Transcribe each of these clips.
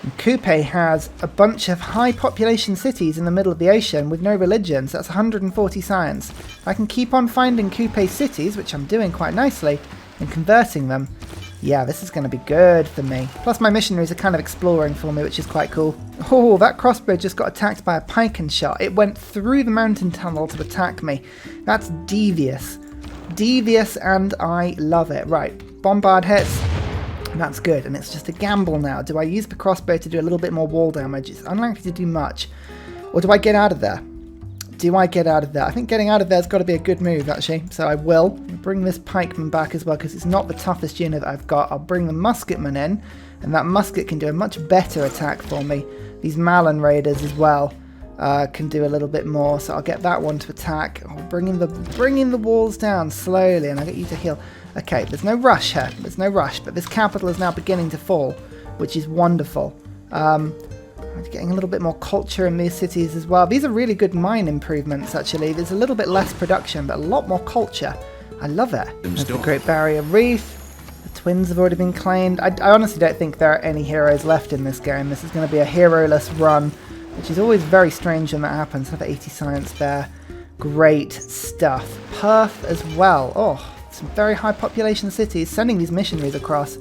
And Coupe has a bunch of high population cities in the middle of the ocean with no religions. That's 140 science. If I can keep on finding Coupe cities, which I'm doing quite nicely, and converting them, yeah, this is going to be good for me. Plus my missionaries are kind of exploring for me, which is quite cool. Oh, that crossbow just got attacked by a pike and shot. It went through the mountain tunnel to attack me. That's devious. Devious, and I love it. Right, bombard hits. That's good, and it's just a gamble now. Do I use the crossbow to do a little bit more wall damage? It's unlikely to do much. Or do I get out of there? I think getting out of there has got to be a good move, actually. So I will bring this pikeman back as well, because it's not the toughest unit that I've got. I'll bring the musketman in, and that musket can do a much better attack for me. These Malin raiders as well can do a little bit more, so I'll get that one to attack. I'll bring in the walls down slowly, and I'll get you to heal. Okay, there's no rush here. There's no rush, but this capital is now beginning to fall, which is wonderful. I'm getting a little bit more culture in these cities as well. These are really good mine improvements, actually. There's a little bit less production, but a lot more culture. I love it. There's the Great Barrier Reef. The twins have already been claimed. I honestly don't think there are any heroes left in this game. This is going to be a hero-less run, which is always very strange when that happens. Another 80 science there. Great stuff. Perth as well. Oh, some very high population cities. Sending these missionaries across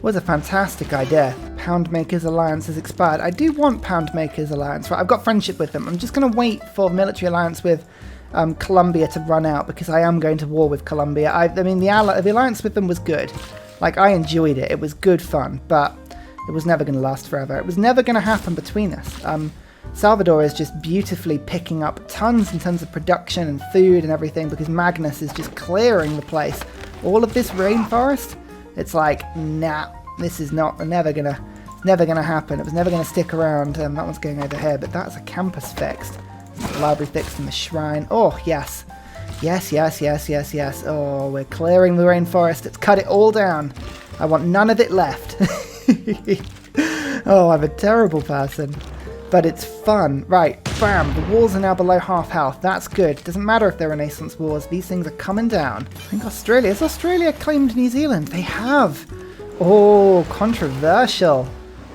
was a fantastic idea. Poundmaker's Alliance has expired. I do want Poundmaker's Alliance. Right, I've got friendship with them. I'm just going to wait for military alliance with Colombia to run out, because I am going to war with Colombia. I mean, the alliance with them was good. Like, I enjoyed it. It was good fun, but it was never going to last forever. It was never going to happen between us. Salvador is just beautifully picking up tons and tons of production and food and everything, because Magnus is just clearing the place. All of this rainforest, it's like, nah, this is never gonna happen. It was never gonna stick around. That one's going over here, but that's a campus fixed. The library fixed and the shrine. Oh, yes. Yes. Oh, we're clearing the rainforest. Let's cut it all down. I want none of it left. Oh, I'm a terrible person. But it's fun. Right, bam, the walls are now below half health. That's good. Doesn't matter if they're Renaissance wars, these things are coming down. I think has Australia claimed New Zealand? They have. Oh, controversial.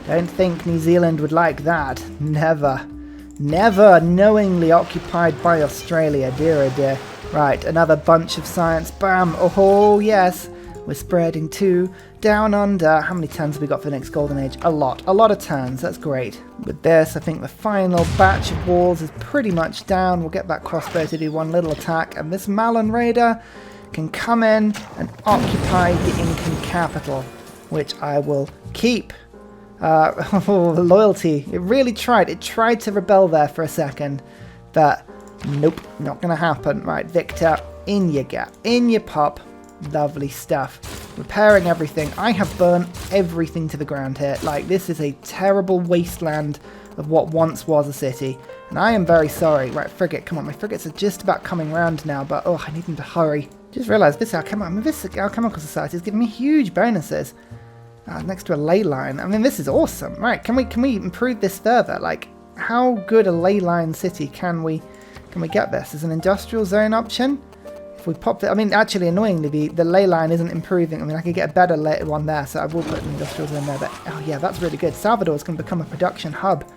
Don't think New Zealand would like that. Never knowingly occupied by Australia, dear oh dear. Right, another bunch of science. Bam, oh yes. We're spreading to down under. How many turns have we got for the next golden age? A lot of turns. That's great. With this, I think the final batch of walls is pretty much down. We'll get that crossbow to do one little attack, and this Malin raider can come in and occupy the Incan capital, which I will keep. Oh, loyalty. It really tried. It tried to rebel there for a second, but nope, not going to happen. Right, Victor, in you get. In you pop. Lovely stuff. Repairing everything. I have burnt everything to the ground here. Like, this is a terrible wasteland of what once was a city, and I am very sorry. Right, frigate, come on. My frigates are just about coming round now, but oh, I need them to hurry. Just realised this alchemical society is giving me huge bonuses. Next to a ley line. I mean, this is awesome. Right, can we improve this further? Like, how good a ley line city can we get this? Is an industrial zone option? If we pop it, I mean, actually, annoyingly, the ley line isn't improving. I mean, I could get a better one there, so I will put an industrial zone there. But oh yeah, that's really good. Salvador is going to become a production hub.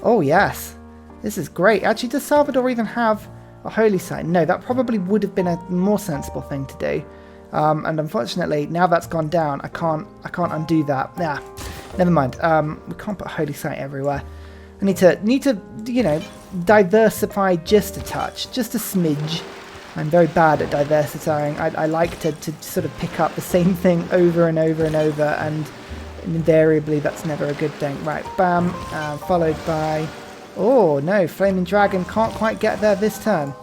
Oh yes, this is great. Actually, does Salvador even have a holy site? No, that probably would have been a more sensible thing to do. And unfortunately, now that's gone down, I can't undo that. Nah, never mind. We can't put a holy site everywhere. I need to, you know, diversify just a touch, just a smidge. I'm very bad at diversifying. I like to sort of pick up the same thing over and over and over, and invariably that's never a good thing. Right, bam, followed by... Oh, no, Flaming Dragon can't quite get there this turn.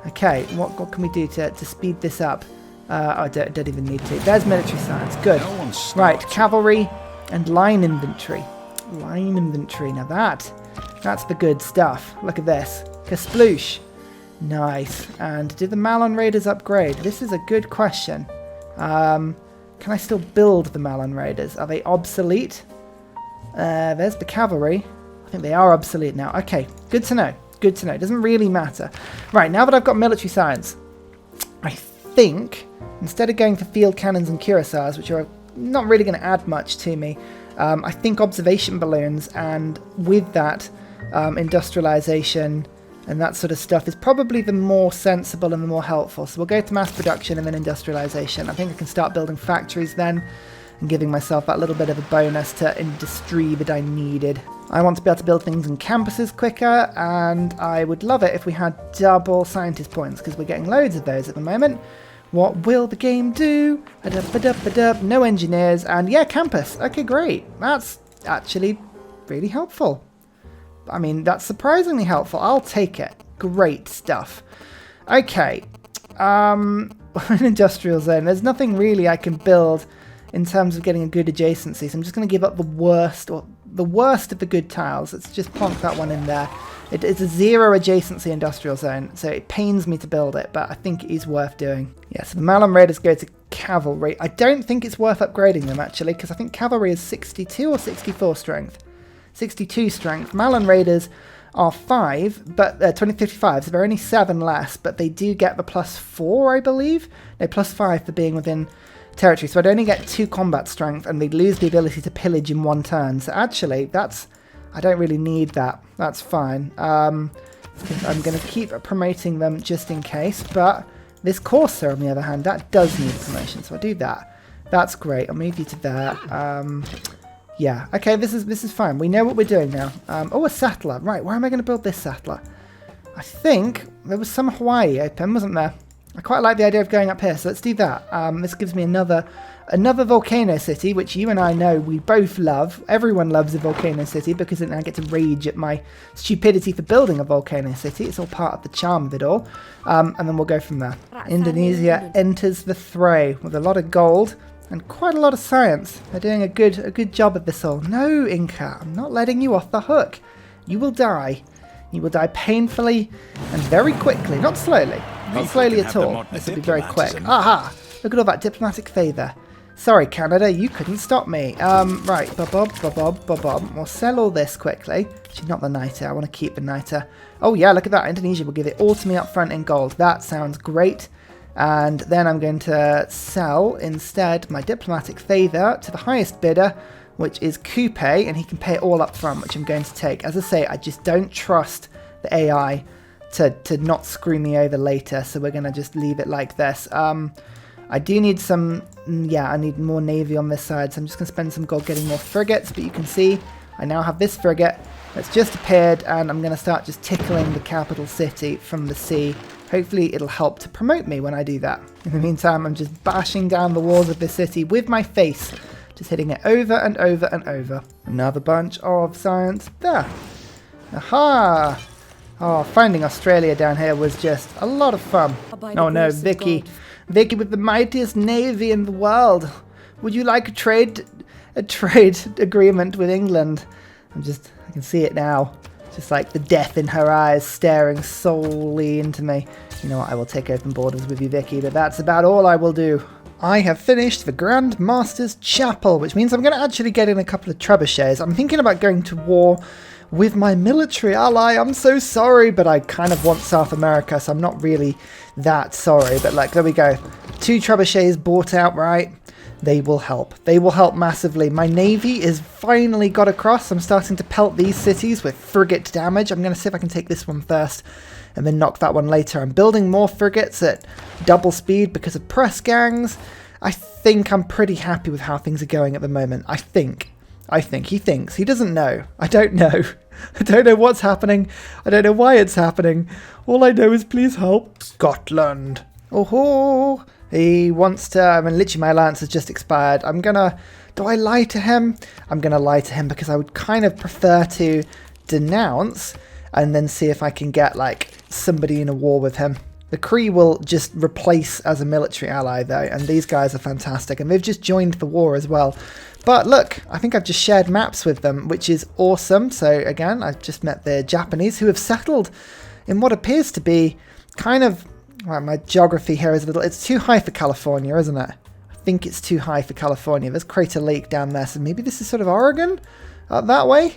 Okay, what can we do to speed this up? I don't even need to. There's military science. Good. Right, cavalry and line infantry. Line infantry. Now that's the good stuff. Look at this. Kasploosh. Nice. And did the Malon Raiders upgrade? This is a good question. Can I still build the Malon Raiders? Are they obsolete? There's the cavalry. I think they are obsolete now. Okay, good to know. Good to know. It doesn't really matter. Right, now that I've got military science, I think, instead of going for field cannons and cuirassiers, which are not really going to add much to me, I think observation balloons, and with that, industrialization and that sort of stuff is probably the more sensible and the more helpful. So we'll go to mass production and then industrialization. I think I can start building factories then and giving myself that little bit of a bonus to industry that I needed. I want to be able to build things in campuses quicker, and I would love it if we had double scientist points, because we're getting loads of those at the moment. What will the game do? No engineers, and yeah, campus. Okay, great. That's actually really helpful. I mean, that's surprisingly helpful. I'll take it. Great stuff. Okay. An industrial zone. There's nothing really I can build in terms of getting a good adjacency, so I'm just going to give up the worst of the good tiles. Let's just plonk that one in there. It's a 0 adjacency industrial zone, so it pains me to build it, but I think it is worth doing. Yeah, so the Malum Raiders go to cavalry. I don't think it's worth upgrading them, actually, because I think cavalry is 62 or 64 strength. 62 strength. Malum Raiders are 5, but 2055, so they're only 7 less, but they do get the +4, I believe. No, +5 for being within territory, so I'd only get 2 combat strength, and they'd lose the ability to pillage in 1 turn. So actually, I don't really need that. That's fine. I'm going to keep promoting them just in case, but this Corsair, on the other hand, that does need promotion, so I'll do that. That's great. I'll move you to there. Yeah, okay, this is fine. We know what we're doing now. Oh, a settler. Right, where am I going to build this settler? I think there was some Hawaii open, wasn't there? I quite like the idea of going up here, so let's do that. This gives me another volcano city, which you and I know we both love. Everyone loves a volcano city because then I get to rage at my stupidity for building a volcano city. It's all part of the charm of it all. And then we'll go from there. Indonesia enters the fray with a lot of gold and quite a lot of science. They're doing a good job of this all. No, Inca, I'm not letting you off the hook. You will die. You will die painfully and very quickly. Not slowly. Not slowly at all. This will be very quick. Aha! Look at all that diplomatic favour. Sorry, Canada, you couldn't stop me. Right, bob. We'll sell all this quickly. Actually, not the niter. I want to keep the niter. Oh yeah, look at that. Indonesia will give it all to me up front in gold. That sounds great. And then I'm going to sell instead my diplomatic favour to the highest bidder, which is Coupe, and he can pay it all up front, which I'm going to take. As I say, I just don't trust the AI to not screw me over later, so we're going to just leave it like this. I do need some, yeah, I need more navy on this side, so I'm just going to spend some gold getting more frigates, but you can see I now have this frigate that's just appeared, and I'm going to start just tickling the capital city from the sea. Hopefully it'll help to promote me when I do that. In the meantime, I'm just bashing down the walls of this city with my face, just hitting it over and over and over. Another bunch of science there. Aha! Oh, finding Australia down here was just a lot of fun. Oh no, Vicky. Vicky with the mightiest navy in the world. Would you like a trade agreement with England? I can see it now. Just like the death in her eyes staring solely into me. You know what, I will take open borders with you, Vicky, but that's about all I will do. I have finished the Grand Master's Chapel, which means I'm going to actually get in a couple of trebuchets. I'm thinking about going to war with my military ally. I'm so sorry, but I kind of want South America, so I'm not really that sorry. But like, there we go. 2 trebuchets bought outright. They will help. They will help massively. My navy is finally got across. I'm starting to pelt these cities with frigate damage. I'm going to see if I can take this one first and then knock that one later. I'm building more frigates at double speed because of press gangs. I think I'm pretty happy with how things are going at the moment. I think. He thinks. He doesn't know. I don't know. I don't know what's happening. I don't know why it's happening. All I know is please help. Scotland. Oh, he wants to... I mean, literally my alliance has just expired. Do I lie to him? I'm going to lie to him because I would kind of prefer to denounce and then see if I can get, like, somebody in a war with him. The Cree will just replace as a military ally, though, and these guys are fantastic. And they've just joined the war as well. But look, I think I've just shared maps with them, which is awesome. So, again, I've just met the Japanese who have settled in what appears to be kind of... Well, my geography here is a little... It's too high for California, isn't it? I think it's too high for California. There's Crater Lake down there, so maybe this is sort of Oregon? Up that way?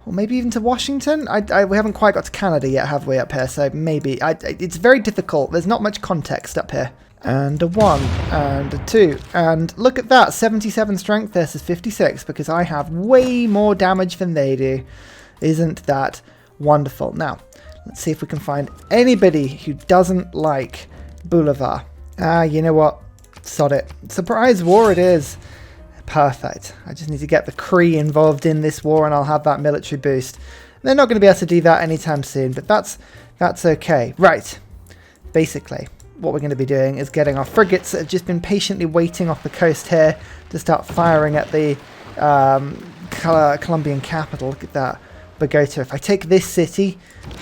Or maybe even to Washington? We haven't quite got to Canada yet, have we, up here? So maybe. It's very difficult. There's not much context up here. And a 1, and a 2, and look at that, 77 strength versus 56, because I have way more damage than they do. Isn't that wonderful? Now, let's see if we can find anybody who doesn't like Bolivar. You know what? Sod it. Surprise war it is. Perfect. I just need to get the Cree involved in this war and I'll have that military boost. They're not going to be able to do that anytime soon, but that's okay. Right. Basically, what we're going to be doing is getting our frigates that have just been patiently waiting off the coast here to start firing at the Colombian capital. Look at that, Bogota. If I take this city,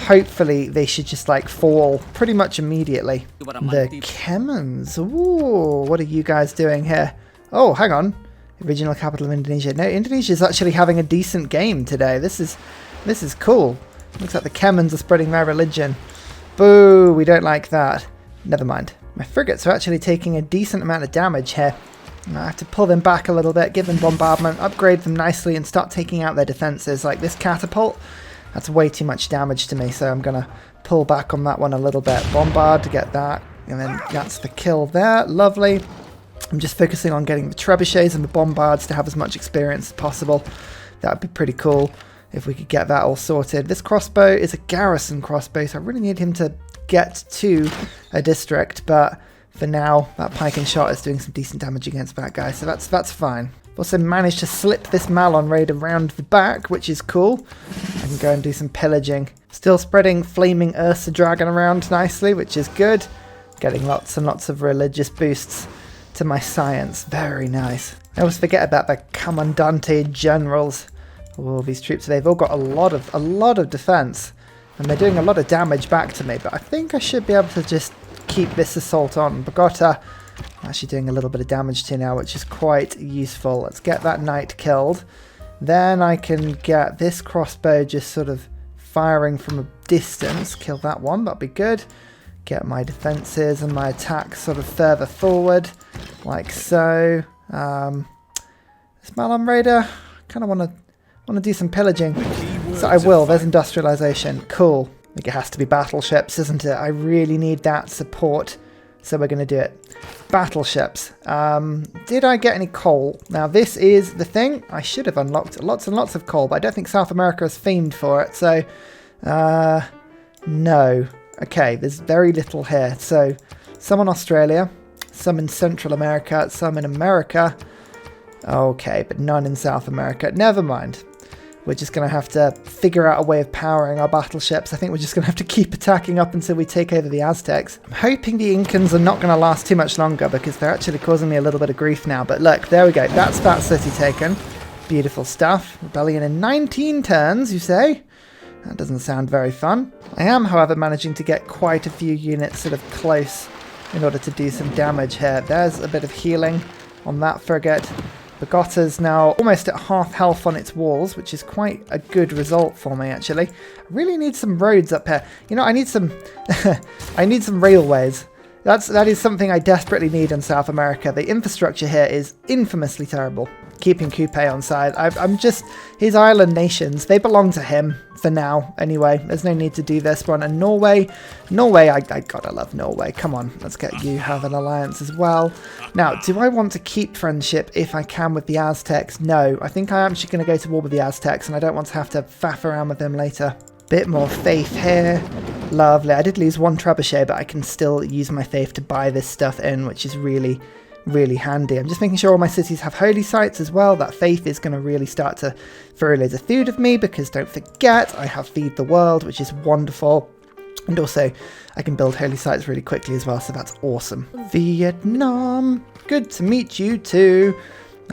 hopefully they should just like fall pretty much immediately. The Kemans. Ooh, what are you guys doing here? Oh, hang on. Original capital of Indonesia. No, Indonesia is actually having a decent game today. This is cool. Looks like the Kemans are spreading their religion. Boo, we don't like that. Never mind. My frigates are actually taking a decent amount of damage here. I have to pull them back a little bit, give them bombardment, upgrade them nicely, and start taking out their defenses. Like this catapult, that's way too much damage to me, so I'm going to pull back on that one a little bit. Bombard to get that, and then that's the kill there. Lovely. I'm just focusing on getting the trebuchets and the bombards to have as much experience as possible. That would be pretty cool if we could get that all sorted. This crossbow is a garrison crossbow, so I really need him to get to a district, but for now that pike and shot is doing some decent damage against that guy, so that's fine. I've also managed to slip this Malon raid around the back, which is cool. I can go and do some pillaging. Still spreading flaming Ursa dragon around nicely, which is good. Getting lots and lots of religious boosts to my science. Very nice. I always forget about the Commandante generals. All these troops, they've all got a lot of defense. And they're doing a lot of damage back to me, but I think I should be able to just keep this assault on. Bogota, actually doing a little bit of damage to now, which is quite useful. Let's get that knight killed. Then I can get this crossbow just sort of firing from a distance. Kill that one, that'll be good. Get my defenses and my attacks sort of further forward, like so. This Malon Raider, kind of want to do some pillaging. So I will. There's industrialization. Cool. I think it has to be battleships, isn't it? I really need that support, so we're going to do it. Battleships. Did I get any coal? Now this is the thing. I should have unlocked lots and lots of coal, but I don't think South America is famed for it, so no. Okay, there's very little here. So some in Australia, some in Central America, some in America. Okay, but none in South America. Never mind. We're just going to have to figure out a way of powering our battleships. I think we're just going to have to keep attacking up until we take over the Aztecs. I'm hoping the Incans are not going to last too much longer because they're actually causing me a little bit of grief now. But look, there we go. That's that city taken. Beautiful stuff. Rebellion in 19 turns, you say? That doesn't sound very fun. I am, however, managing to get quite a few units sort of close in order to do some damage here. There's a bit of healing on that frigate. Bogota's now almost at half health on its walls, which is quite a good result for me, actually. I really need some roads up here. You know, I need some I need some railways. That is something I desperately need in South America. The infrastructure here is infamously terrible. Keeping Coupe on side. I'm just... His island nations, they belong to him for now, anyway. There's no need to do this one. And Norway, I gotta love Norway. Come on, let's get you have an alliance as well. Now, do I want to keep friendship if I can with the Aztecs? No, I think I am actually going to go to war with the Aztecs, and I don't want to have to faff around with them later. Bit more faith here. Lovely. I did lose one trebuchet, but I can still use my faith to buy this stuff in, which is really, really handy. I'm just making sure all my cities have holy sites as well. That faith is going to really start to throw loads of food of me, because don't forget, I have Feed the World, which is wonderful. And also, I can build holy sites really quickly as well, so that's awesome. Vietnam, good to meet you too.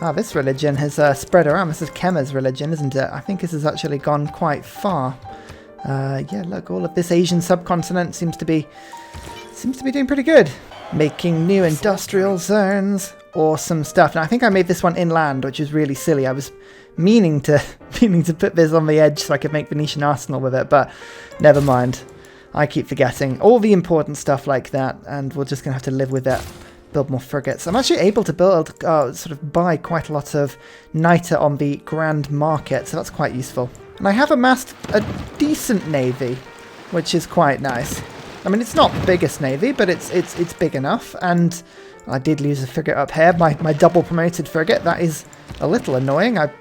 Ah, this religion has spread around. This is Khmer's religion, isn't it? I think this has actually gone quite far. Yeah, look, all of this Asian subcontinent seems to be doing pretty good. Making new industrial zones. Awesome stuff. Now, I think I made this one inland, which is really silly. I was meaning to put this on the edge so I could make Venetian Arsenal with it, but never mind. I keep forgetting all the important stuff like that, and we're just going to have to live with it. Build more frigates. I'm actually able to build, sort of buy quite a lot of niter on the grand market, so that's quite useful. And I have amassed a decent navy, which is quite nice. I mean, it's not the biggest navy, but it's big enough. And I did lose a frigate up here, my double promoted frigate. That is a little annoying, I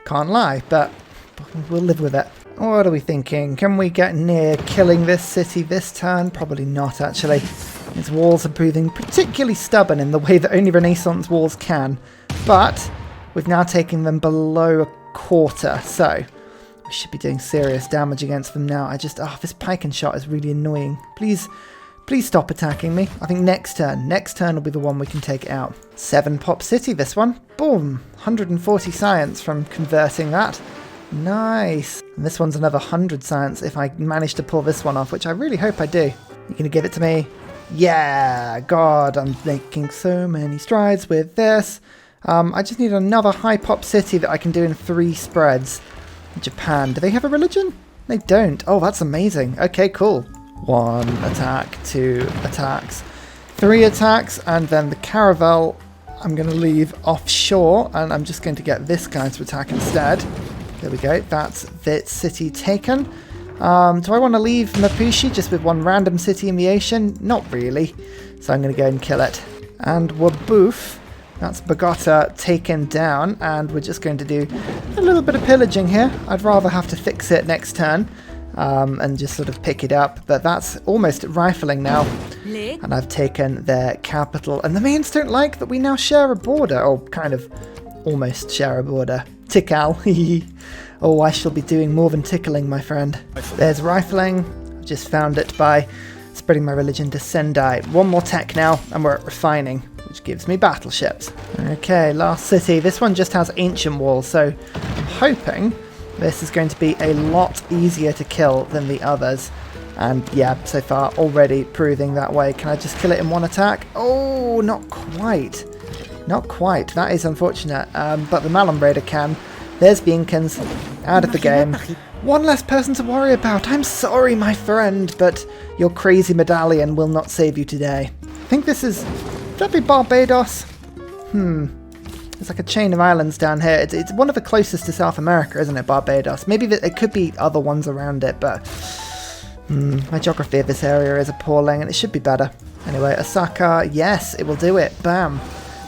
can't lie, but we'll live with it. What are we thinking? Can we get near killing this city this turn? Probably not, actually. Its walls are proving particularly stubborn in the way that only Renaissance walls can. But we've now taken them below a quarter, so we should be doing serious damage against them now. This pike and shot is really annoying. Please stop attacking me. I think next turn will be the one we can take out. 7 pop city, this one. Boom, 140 science from converting that. Nice. And this one's another 100 science if I manage to pull this one off, which I really hope I do. You gonna give it to me? Yeah, God, I'm making so many strides with this. I just need another high pop city that I can do in 3 spreads. Japan, do they have a religion? They don't. Oh, that's amazing. Okay, cool. 1 attack, 2 attacks, 3 attacks, and then the caravel I'm going to leave offshore, and I'm just going to get this guy to attack instead. There we go, that's the city taken. Do I want to leave Mapuche just with 1 random city in the ocean? Not really, so I'm going to go and kill it. And Waboof, that's Bogota taken down, and we're just going to do a little bit of pillaging here. I'd rather have to fix it next turn. And just sort of pick it up, but that's almost rifling now, and I've taken their capital, and the Mayans don't like that we now share a border, or kind of almost share a border. Tikal. Oh, I shall be doing more than tickling, my friend. There's rifling. I've just found it by spreading my religion to Sendai. 1 more tech now, and we're at refining, which gives me battleships. Okay, last city. This one just has ancient walls, so I'm hoping this is going to be a lot easier to kill than the others. And yeah, so far already proving that way. Can I just kill it in 1 attack? Oh, not quite. Not quite. That is unfortunate. But the Malon Raider can. There's the Incans out of the game. 1 less person to worry about. I'm sorry, my friend, but your crazy medallion will not save you today. I think this is... Would that be Barbados? It's like a chain of islands down here. It's one of the closest to South America, isn't it, Barbados? Maybe it could be other ones around it, but my geography of this area is appalling, and it should be better. Anyway, Osaka, yes, it will do it. Bam.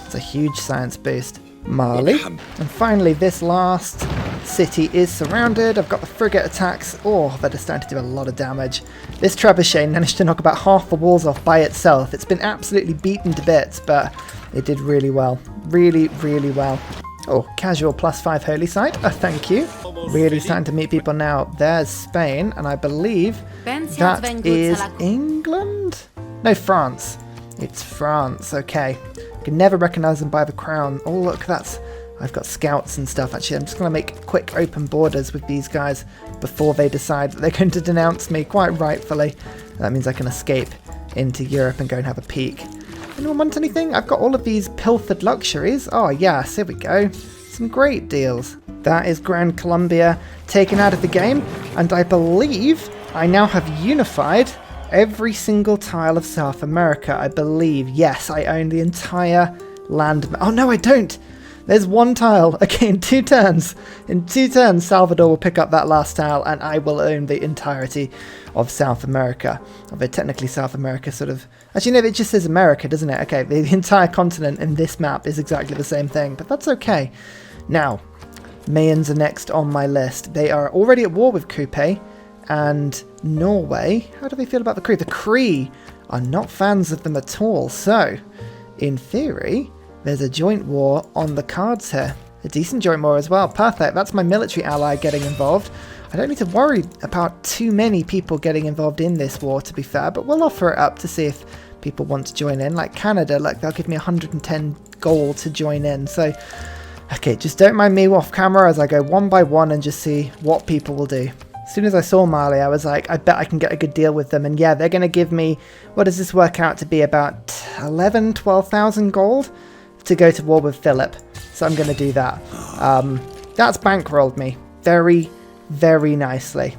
It's a huge science boost. Mali. And finally, this last city is surrounded. I've got the frigate attacks. Oh, that is starting to do a lot of damage. This trebuchet managed to knock about half the walls off by itself. It's been absolutely beaten to bits, but it did really well. Really, really well. Oh, casual +5 holy site. Thank you. Really starting to meet people now. There's Spain, and I believe that is England? No, France. It's France, okay. I can never recognise them by the crown. Oh, look, I've got scouts and stuff. Actually, I'm just going to make quick open borders with these guys before they decide that they're going to denounce me, quite rightfully. That means I can escape into Europe and go and have a peek. Anyone want anything? I've got all of these pilfered luxuries. Oh, yes, here we go. Some great deals. That is Grand Colombia taken out of the game, and I believe I now have unified every single tile of South America, I believe. Yes, I own the entire land. Oh, no, I don't. There's 1 tile. Okay, in 2 turns. In 2 turns, Salvador will pick up that last tile, and I will own the entirety of South America. Although technically South America sort of... Actually, no, it just says America, doesn't it? Okay, the entire continent in this map is exactly the same thing, but that's okay. Now, Mayans are next on my list. They are already at war with Coupe and Norway. How do they feel about the Cree? The Cree are not fans of them at all, so in theory there's a joint war on the cards here. A decent joint war as well. Perfect. That's my military ally getting involved. I don't need to worry about too many people getting involved in this war, to be fair, but we'll offer it up to see if people want to join in. Like Canada, like they'll give me 110 gold to join in. So, okay, just don't mind me off camera as I go 1 by 1 and just see what people will do. As soon as I saw Mali, I was like, I bet I can get a good deal with them. And yeah, they're going to give me, what does this work out to be, about 11, 12,000 gold to go to war with Philip. So I'm going to do that. That's bankrolled me very, very nicely.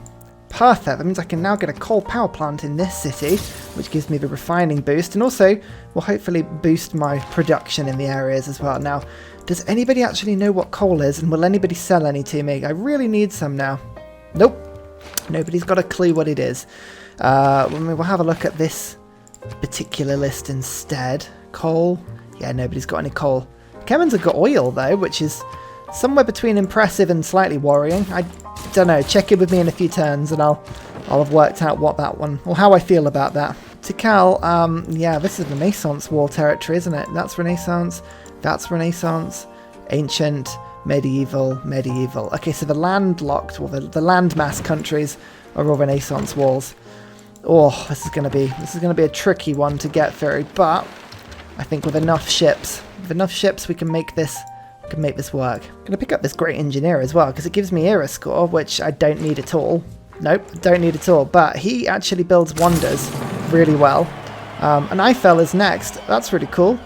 Perfect. That means I can now get a coal power plant in this city, which gives me the refining boost, and also will hopefully boost my production in the areas as well. Now, does anybody actually know what coal is, and will anybody sell any to me? I really need some now. Nope. Nobody's got a clue what it is. We'll have a look at this particular list instead. Coal. Yeah, nobody's got any coal. Kevin's have got oil, though, which is somewhere between impressive and slightly worrying. I don't know. Check in with me in a few turns and I'll have worked out what that one, or how I feel about that. Tikal, yeah, this is Renaissance war territory, isn't it? That's Renaissance. That's Renaissance. Ancient. Medieval. Medieval. Okay, so the landlocked, or the landmass countries are all Renaissance walls. Oh, this is going to be a tricky one to get through, but I think with enough ships we can make this work. I'm going to pick up this great engineer as well because it gives me era score, which I don't need at all. Nope, don't need at all. But he actually builds wonders really well. And Eiffel is next. That's really cool.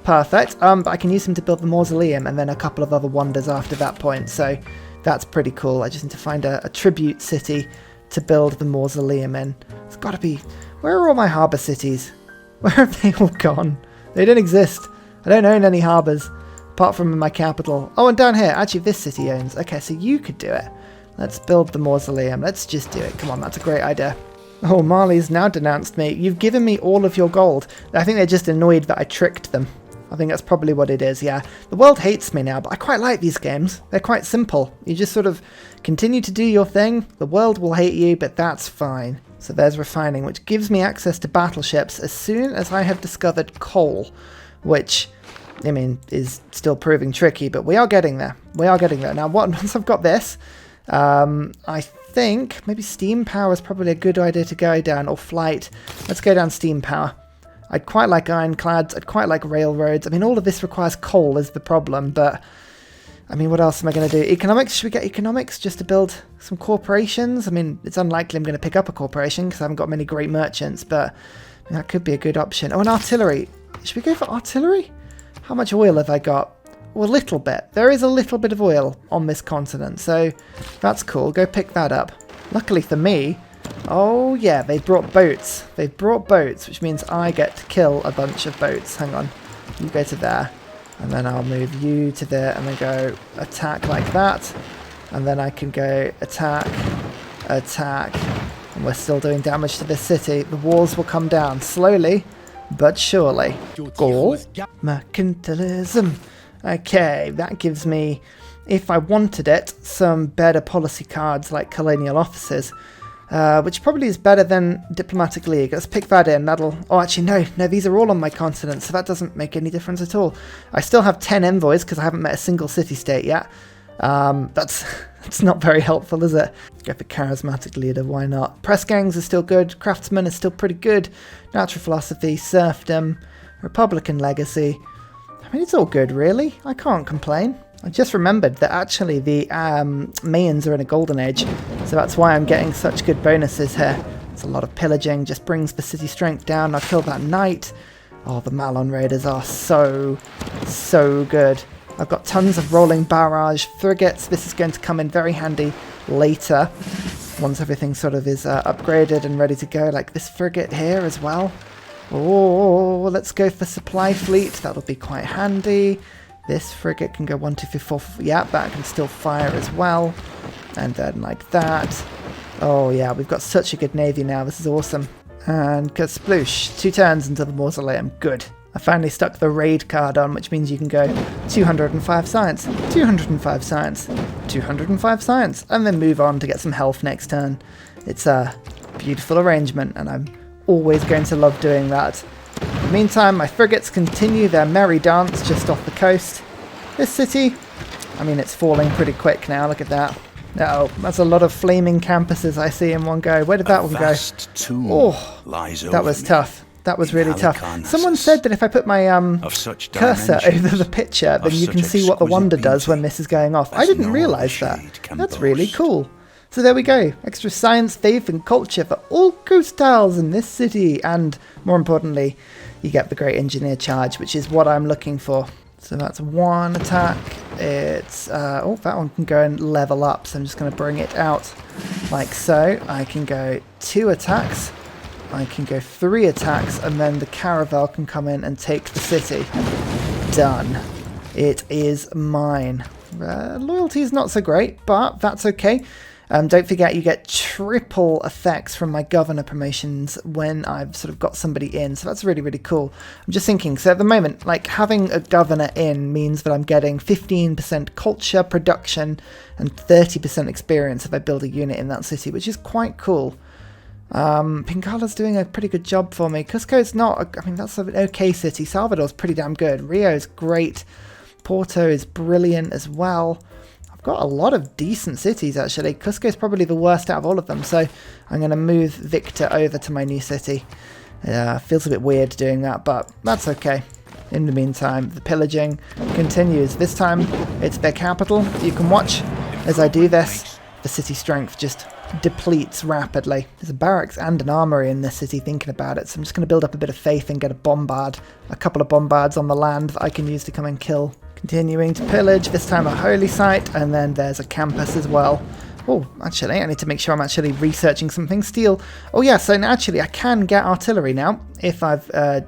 Perfect. But I can use him to build the mausoleum and then a couple of other wonders after that point. So that's pretty cool. I just need to find a tribute city to build the mausoleum in. It's got to be... Where are all my harbour cities? Where have they all gone? They don't exist. I don't own any harbours, apart from in my capital. Oh, and down here, actually this city owns. Okay, so you could do it. Let's build the mausoleum. Let's just do it. Come on, that's a great idea. Oh, Mali's now denounced me. You've given me all of your gold. I think they're just annoyed that I tricked them. I think that's probably what it is, yeah. The world hates me now, but I quite like these games. They're quite simple. You just sort of continue to do your thing. The world will hate you, but that's fine. So there's refining, which gives me access to battleships as soon as I have discovered coal, which, I mean, is still proving tricky, but we are getting there. We are getting there. Now, once I've got this, I think maybe steam power is probably a good idea to go down, or flight. Let's go down steam power. I'd quite like ironclads, I'd quite like railroads. I mean, all of this requires coal is the problem, but... I mean, what else am I going to do? Economics? Should we get economics just to build some corporations? I mean, it's unlikely I'm going to pick up a corporation because I haven't got many great merchants, but I mean, that could be a good option. Oh, and artillery. Should we go for artillery? How much oil have I got? Well, a little bit. There is a little bit of oil on this continent, so that's cool. Go pick that up. Luckily for me... Oh, yeah, they brought boats. They've brought boats, which means I get to kill a bunch of boats. Hang on. You go to there. And then I'll move you to there and then go attack like that. And then I can go attack, attack. And we're still doing damage to this city. The walls will come down slowly, but surely. Gaul. Mercantilism. Okay, that gives me, if I wanted it, some better policy cards like colonial officers. Which probably is better than Diplomatic League. Let's pick that in. That'll... Oh, actually, no, these are all on my continent, so that doesn't make any difference at all. I still have 10 envoys because I haven't met a single city-state yet. That's not very helpful, is it? Go for Charismatic Leader, why not? Press gangs are still good. Craftsmen is still pretty good. Natural Philosophy, Serfdom, Republican Legacy. I mean, it's all good, really. I can't complain. I just remembered that actually the Mayans are in a golden age, so that's why I'm getting such good bonuses here. It's a lot of pillaging, just brings the city strength down. I'll kill that knight. Oh, the Malon Raiders are so good. I've got tons of rolling barrage frigates. This is going to come in very handy later, once everything sort of is upgraded and ready to go, like this frigate here as well. Oh, let's go for supply fleet. That'll be quite handy. This frigate can go 1, 2, 3, 4, 5. Yeah, that can still fire as well. And then like that. Oh yeah, we've got such a good navy now. This is awesome. And sploosh. 2 turns into the mausoleum. Good. I finally stuck the raid card on, which means you can go 205 science, 205 science, 205 science, and then move on to get some health next turn. It's a beautiful arrangement, and I'm always going to love doing that. In the meantime, my frigates continue their merry dance just off the coast. This city, I mean, it's falling pretty quick now. Look at that. Oh, that's a lot of flaming campuses I see in one go. Where did that one go? Oh, that was tough. That was really tough. Someone said that if I put my cursor over the picture, then you can see what the wonder does when this is going off. I didn't realise that. That's really cool. So there we go. Extra science, faith and culture for all coast tiles in this city. And more importantly, you get the great engineer charge, which is what I'm looking for. So that's 1 attack. It's, oh, that one can go and level up. So I'm just going to bring it out like so. I can go 2 attacks. I can go 3 attacks. And then the caravel can come in and take the city. Done. It is mine. Loyalty is not so great, but that's okay. Don't forget you get triple effects from my governor promotions when I've sort of got somebody in, so that's really, really cool. I'm just thinking, so at the moment, like having a governor in means that I'm getting 15% culture, production, and 30% experience if I build a unit in that city, which is quite cool. Pincala's doing a pretty good job for me. Cusco's not, I mean, that's an okay city. Salvador's pretty damn good. Rio's great. Porto is brilliant as well. I've got a lot of decent cities, actually. Cusco's probably the worst out of all of them, so I'm going to move Victor over to my new city. Feels a bit weird doing that, but that's okay. In the meantime, the pillaging continues. This time, it's their capital. You can watch as I do this. The city strength just depletes rapidly. There's a barracks and an armory in this city, thinking about it, so I'm just going to build up a bit of faith and get a couple of bombards on the land that I can use to come and kill. Continuing to pillage, this time a holy site, and then there's a campus as well. Oh, actually, I need to make sure I'm actually researching something. Steel. Oh yeah, so actually I can get artillery now if I've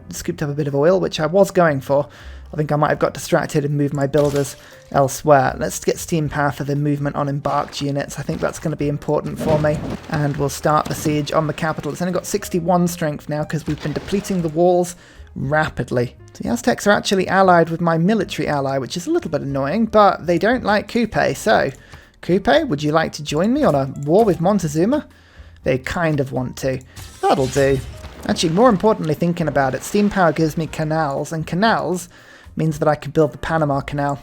scooped up a bit of oil, which I was going for. I think I might have got distracted and moved my builders elsewhere. Let's get steam power for the movement on embarked units. I think that's going to be important for me. And we'll start the siege on the capital. It's only got 61 strength now because we've been depleting the walls rapidly. So the Aztecs are actually allied with my military ally, which is a little bit annoying, but they don't like Coupe. So, Coupe, would you like to join me on a war with Montezuma? They kind of want to. That'll do. Actually, more importantly, thinking about it, steam power gives me canals, and canals means that I can build the Panama Canal,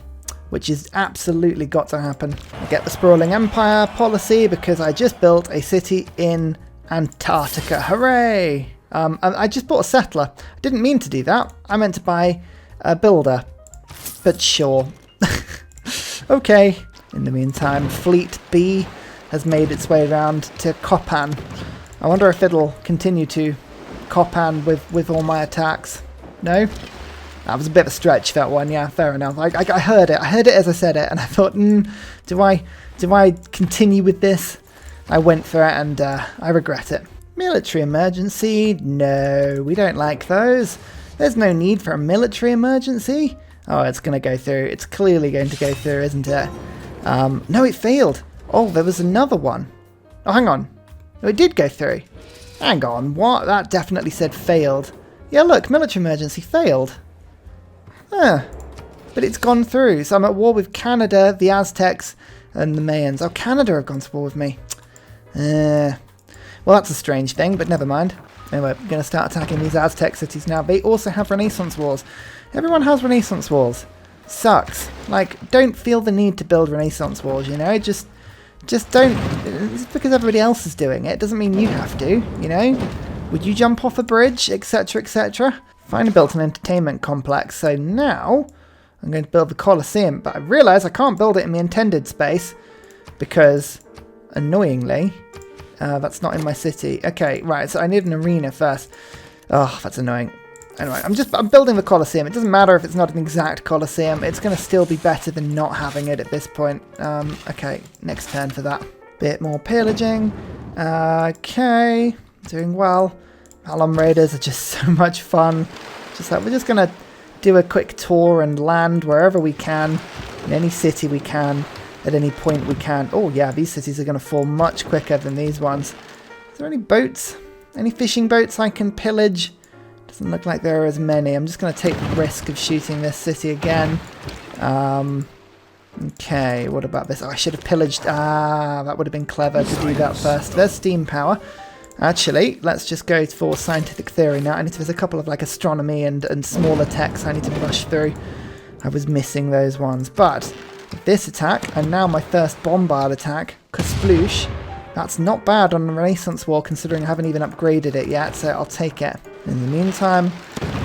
which is absolutely got to happen. I get the sprawling empire policy because I just built a city in Antarctica. Hooray! I just bought a settler. I didn't mean to do that. I meant to buy a builder. But sure. Okay. In the meantime, Fleet B has made its way around to Copan. I wonder if it'll continue to Copan with all my attacks. No? That was a bit of a stretch, that one. Yeah, fair enough. I heard it. I heard it as I said it, and I thought, do I continue with this? I went for it, and I regret it. Military emergency? No, we don't like those. There's no need for a military emergency. Oh, it's going to go through. It's clearly going to go through, isn't it? No, it failed. Oh, there was another one. Oh, hang on. No, it did go through. Hang on, what? That definitely said failed. Yeah, look, military emergency failed. But it's gone through. So I'm at war with Canada, the Aztecs, and the Mayans. Oh, Canada have gone to war with me. Well, that's a strange thing, but never mind. Anyway, we're going to start attacking these Aztec cities now. They also have Renaissance wars. Everyone has Renaissance wars. Sucks. Like, don't feel the need to build Renaissance wars, you know? Just don't. It's because everybody else is doing it. It doesn't mean you have to, you know? Would you jump off a bridge, etc., etc.? Finally built an entertainment complex, so now I'm going to build the Colosseum, but I realise I can't build it in the intended space because, annoyingly, that's not in my city. Okay, right, so I need an arena first. Oh, that's annoying. Anyway, I'm building the Colosseum. It doesn't matter if it's not an exact Colosseum. It's going to still be better than not having it at this point. Okay, next turn for that. Bit more pillaging. Okay, doing well. Malom Raiders are just so much fun. Just like, we're just going to do a quick tour and land wherever we can, in any city we can, at any point we can. Oh yeah, these cities are going to fall much quicker than these ones. Is there any boats? Any fishing boats I can pillage? Doesn't look like there are as many. I'm just going to take the risk of shooting this city again. Okay, what about this? Oh, I should have pillaged. That would have been clever to do that first. There's steam power. Actually, let's just go for scientific theory now. There's a couple of like astronomy and smaller techs I need to rush through. I was missing those ones. But with this attack, and now my first bombard attack, Kasploosh, that's not bad on the Renaissance War considering I haven't even upgraded it yet, so I'll take it. In the meantime,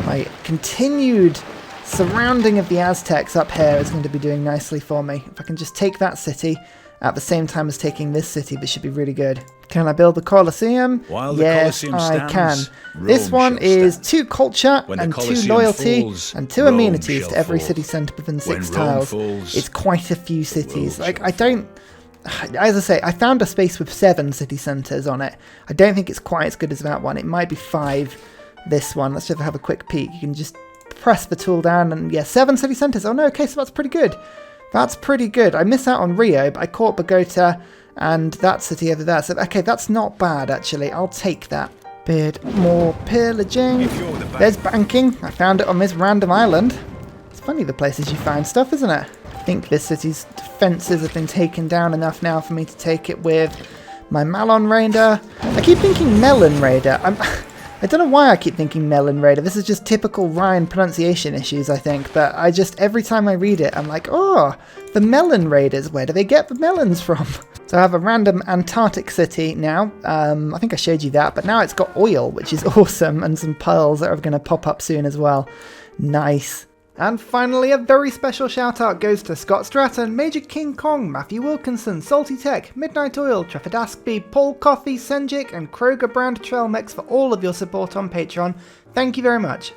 my continued surrounding of the Aztecs up here is going to be doing nicely for me. If I can just take that city at the same time as taking this city, this should be really good. Can I build the Colosseum? Yes, I can. This one is 2 culture and 2 loyalty and 2 amenities to every city centre within 6 tiles. It's quite a few cities. Like, I don't... As I say, I found a space with 7 city centres on it. I don't think it's quite as good as that one. It might be 5, this one. Let's just have a quick peek. You can just press the tool down and, yeah, 7 city centres. Oh no, okay, so that's pretty good. That's pretty good. I missed out on Rio, but I caught Bogota and that city over there. So, okay, that's not bad, actually. I'll take that. Bit more pillaging. There's banking. I found it on this random island. It's funny the places you find stuff, isn't it? I think this city's defences have been taken down enough now for me to take it with my Malon Raider. I keep thinking Melon Raider. I don't know why I keep thinking Melon Raider. This is just typical Ryan pronunciation issues, I think. But I just, every time I read it, I'm like, oh, the Melon Raiders. Where do they get the melons from? So I have a random Antarctic city now. I think I showed you that. But now it's got oil, which is awesome. And some pearls that are going to pop up soon as well. Nice. And finally, a very special shout out goes to Scott Stratton, Major King Kong, Matthew Wilkinson, Salty Tech, Midnight Oil, Trefford Askby, Paul Coffey, Senjik, and Kroger Brand Trail Mix for all of your support on Patreon. Thank you very much.